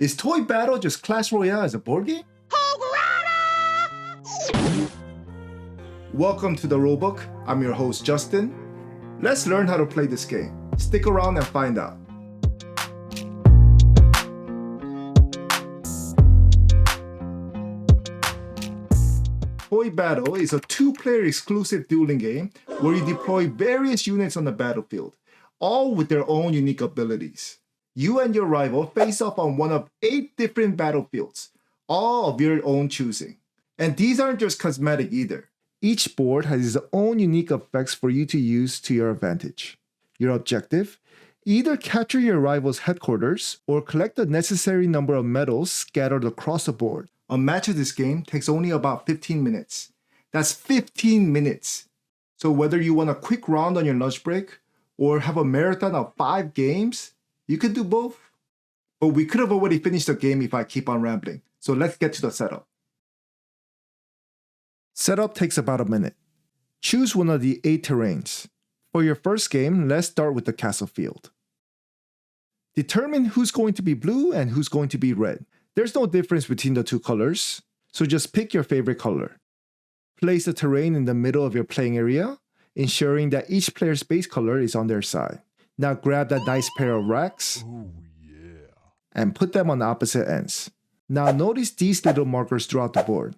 Is Toy Battle just Clash Royale as a board game? Welcome to the Rulebook. I'm your host Justin. Let's learn how to play this game. Stick around and find out. Toy Battle is a two-player exclusive dueling game where you deploy various units on the battlefield, all with their own unique abilities. You and your rival face off on one of 8 different battlefields, all of your own choosing. And these aren't just cosmetic either. Each board has its own unique effects for you to use to your advantage. Your objective? Either capture your rival's headquarters or collect the necessary number of medals scattered across the board. A match of this game takes only about 15 minutes. That's 15 minutes! So whether you want a quick round on your lunch break or have a marathon of 5 games, you could do both. But we could have already finished the game if I keep on rambling. So let's get to the setup. Setup takes about a minute. Choose one of the 8 terrains. For your first game, let's start with the castle field. Determine who's going to be blue and who's going to be red. There's no difference between the two colors, so just pick your favorite color. Place the terrain in the middle of your playing area, ensuring that each player's base color is on their side. Now grab that nice pair of racks and put them on opposite ends. Now notice these little markers throughout the board.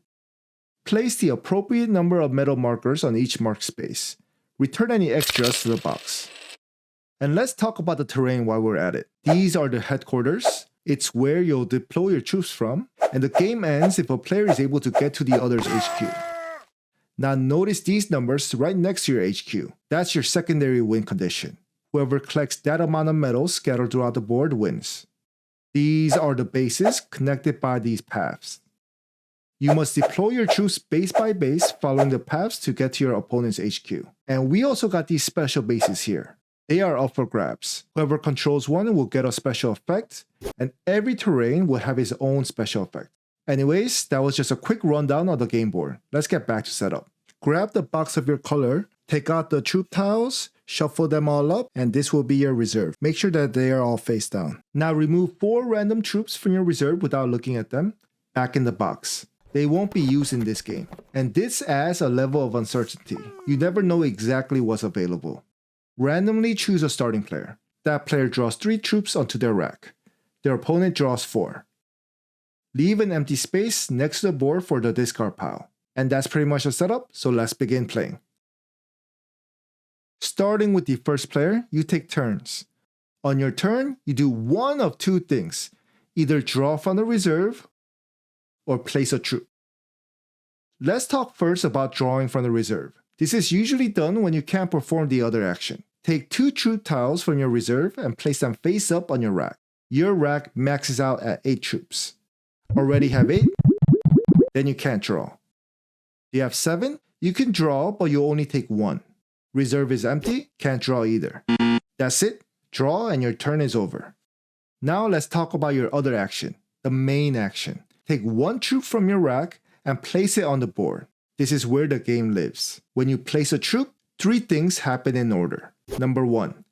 Place the appropriate number of metal markers on each marked space. Return any extras to the box. And let's talk about the terrain while we're at it. These are the headquarters. It's where you'll deploy your troops from, and the game ends if a player is able to get to the other's HQ. Now notice these numbers right next to your HQ. That's your secondary win condition. Whoever collects that amount of medals scattered throughout the board wins. These are the bases connected by these paths. You must deploy your troops base by base following the paths to get to your opponent's HQ. And we also got these special bases here. They are up for grabs. Whoever controls one will get a special effect, and every terrain will have its own special effect. Anyways, that was just a quick rundown of the game board. Let's get back to setup. Grab the box of your color, take out the troop tiles, shuffle them all up, and this will be your reserve. Make sure that they are all face down. Now remove 4 random troops from your reserve without looking at them. Back in the box. They won't be used in this game. And this adds a level of uncertainty. You never know exactly what's available. Randomly choose a starting player. That player draws 3 troops onto their rack. Their opponent draws 4. Leave an empty space next to the board for the discard pile. And that's pretty much the setup, so let's begin playing. Starting with the first player, you take turns. On your turn, you do one of 2 things. Either draw from the reserve or place a troop. Let's talk first about drawing from the reserve. This is usually done when you can't perform the other action. Take 2 troop tiles from your reserve and place them face up on your rack. Your rack maxes out at 8 troops. Already have 8? Then you can't draw. You have 7? You can draw, but you only take 1. Reserve is empty, can't draw either. That's it, draw and your turn is over. Now let's talk about your other action, the main action. Take 1 troop from your rack and place it on the board. This is where the game lives. When you place a troop, 3 things happen in order. Number 1,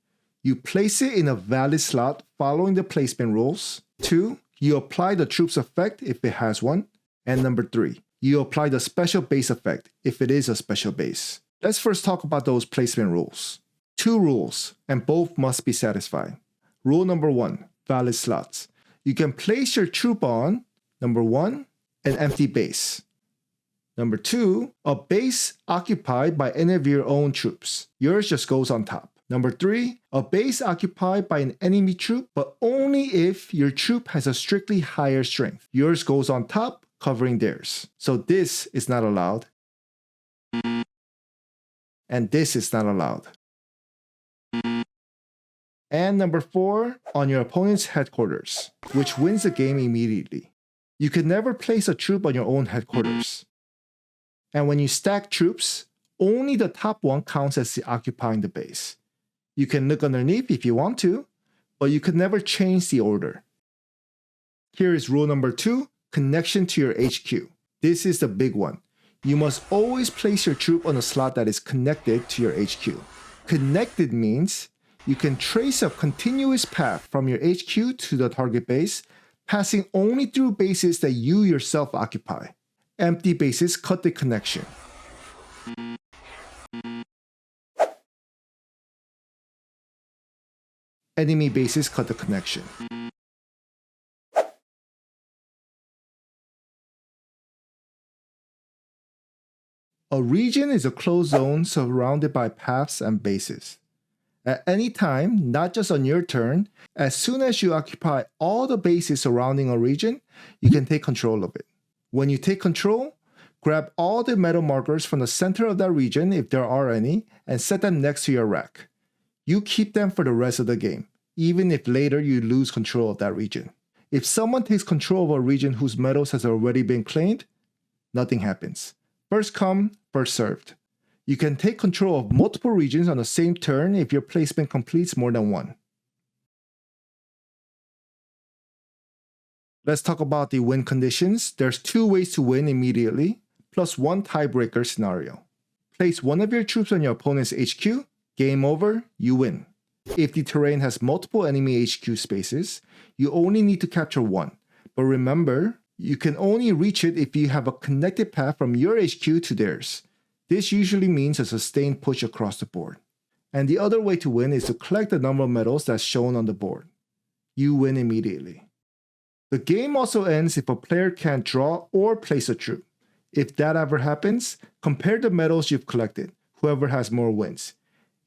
you place it in a valid slot following the placement rules. 2, you apply the troop's effect if it has one. And number 3, you apply the special base effect if it is a special base. Let's first talk about those placement rules. 2 rules, and both must be satisfied. Rule number 1, valid slots. You can place your troop on, number 1, an empty base. Number 2, a base occupied by any of your own troops. Yours just goes on top. Number 3, a base occupied by an enemy troop, but only if your troop has a strictly higher strength. Yours goes on top, covering theirs. So this is not allowed. And this is not allowed. And number 4, on your opponent's headquarters, which wins the game immediately. You can never place a troop on your own headquarters. And when you stack troops, only the top one counts as occupying the base. You can look underneath if you want to, but you could never change the order. Here is rule number 2, connection to your HQ. This is the big one. You must always place your troop on a slot that is connected to your HQ. Connected means you can trace a continuous path from your HQ to the target base passing only through bases that you yourself occupy. Empty bases cut the connection. Enemy bases cut the connection. A region is a closed zone surrounded by paths and bases. At any time, not just on your turn, as soon as you occupy all the bases surrounding a region, you can take control of it. When you take control, grab all the metal markers from the center of that region, if there are any, and set them next to your rack. You keep them for the rest of the game, even if later you lose control of that region. If someone takes control of a region whose metals has already been claimed, nothing happens. First come, first served. You can take control of multiple regions on the same turn if your placement completes more than one. Let's talk about the win conditions. There's 2 ways to win immediately, plus 1 tiebreaker scenario. Place one of your troops on your opponent's HQ, game over, you win. If the terrain has multiple enemy HQ spaces, you only need to capture one. But remember, you can only reach it if you have a connected path from your HQ to theirs. This usually means a sustained push across the board. And the other way to win is to collect the number of medals that's shown on the board. You win immediately. The game also ends if a player can't draw or place a troop. If that ever happens, compare the medals you've collected. Whoever has more wins.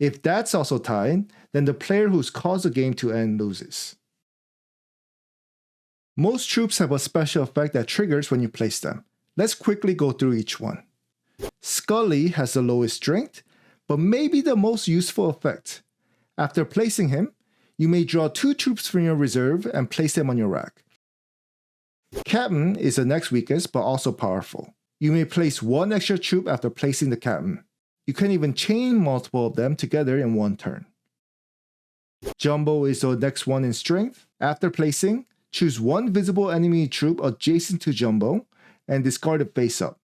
If that's also tied, then the player who's caused the game to end loses. Most troops have a special effect that triggers when you place them. Let's quickly go through each one. Scully has the lowest strength, but maybe the most useful effect. After placing him, you may draw 2 troops from your reserve and place them on your rack. Captain is the next weakest, but also powerful. You may place 1 extra troop after placing the captain. You can even chain multiple of them together in one turn. Jumbo is the next one in strength. After placing, choose 1 visible enemy troop adjacent to Jumbo and discard it face up.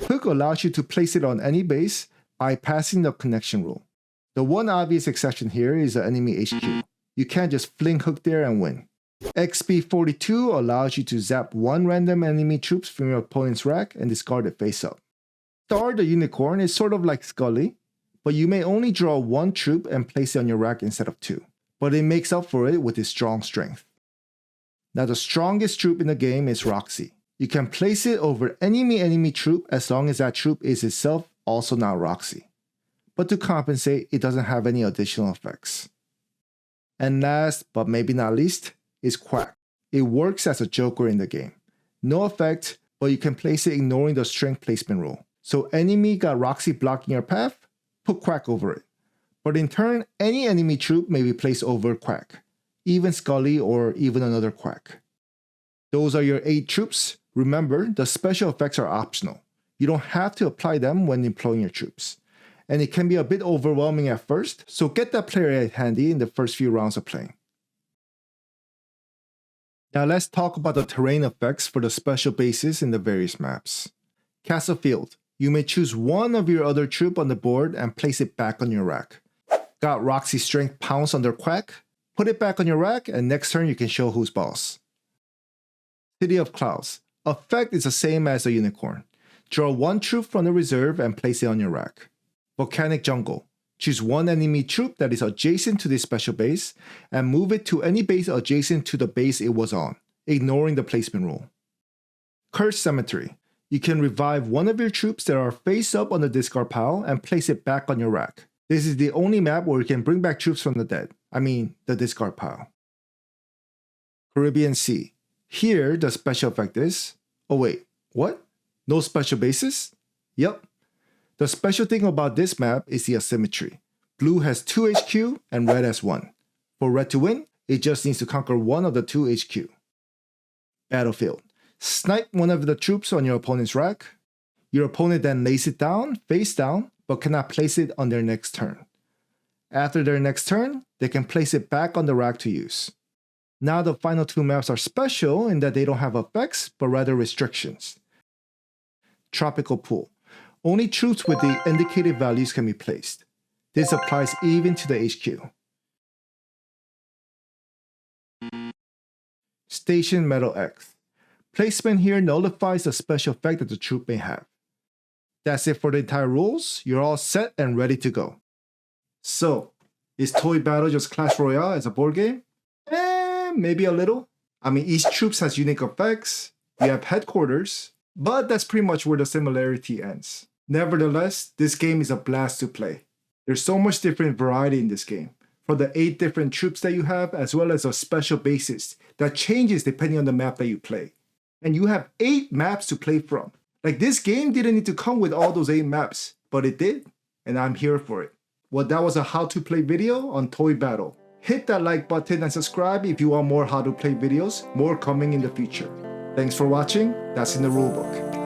Hook allows you to place it on any base, bypassing the connection rule. The one obvious exception here is the enemy HQ. You can't just fling Hook there and win. XP42 allows you to zap 1 random enemy troops from your opponent's rack and discard it face up. Star the Unicorn is sort of like Scully, but you may only draw 1 troop and place it on your rack instead of 2. But it makes up for it with its strong strength. Now the strongest troop in the game is Roxy. You can place it over any enemy troop as long as that troop is itself also now Roxy. But to compensate, it doesn't have any additional effects. And last, but maybe not least, is Quack. It works as a joker in the game. No effect, but you can place it ignoring the strength placement rule. So enemy got Roxy blocking your path, put Quack over it. But in turn, any enemy troop may be placed over Quack, even Scully or even another Quack. Those are your 8 troops. Remember, the special effects are optional. You don't have to apply them when employing your troops. And it can be a bit overwhelming at first, so get that player aid handy in the first few rounds of playing. Now let's talk about the terrain effects for the special bases in the various maps. Castle Field. You may choose 1 of your other troop on the board and place it back on your rack. Got Roxy Strength pounce on their Quack? Put it back on your rack and next turn you can show who's boss. City of Clouds. Effect is the same as the Unicorn. Draw 1 troop from the reserve and place it on your rack. Volcanic Jungle. Choose 1 enemy troop that is adjacent to this special base and move it to any base adjacent to the base it was on, ignoring the placement rule. Cursed Cemetery. You can revive 1 of your troops that are face up on the discard pile and place it back on your rack. This is the only map where you can bring back troops from the dead. The discard pile. Caribbean Sea. Here, the special effect is... Oh wait, what? No special bases? Yep. The special thing about this map is the asymmetry. Blue has 2 HQ and red has 1. For red to win, it just needs to conquer 1 of the 2 HQ. Battlefield. Snipe 1 of the troops on your opponent's rack. Your opponent then lays it down, face down, but cannot place it on their next turn. After their next turn, they can place it back on the rack to use. Now the final 2 maps are special in that they don't have effects, but rather restrictions. Tropical Pool. Only troops with the indicated values can be placed. This applies even to the HQ. Station Metal X. Placement here nullifies the special effect that the troop may have. That's it for the entire rules. You're all set and ready to go. So, is Toy Battle just Clash Royale as a board game? Maybe a little. I mean, each troop has unique effects. You have headquarters, but that's pretty much where the similarity ends. Nevertheless, this game is a blast to play. There's so much different variety in this game. For the 8 different troops that you have, as well as a special basis that changes depending on the map that you play. And you have 8 maps to play from. Like, this game didn't need to come with all those 8 maps, but it did, and I'm here for it. Well, that was a how to play video on Toy Battle. Hit that like button and subscribe if you want more how to play videos, more coming in the future. Thanks for watching, that's in the rulebook.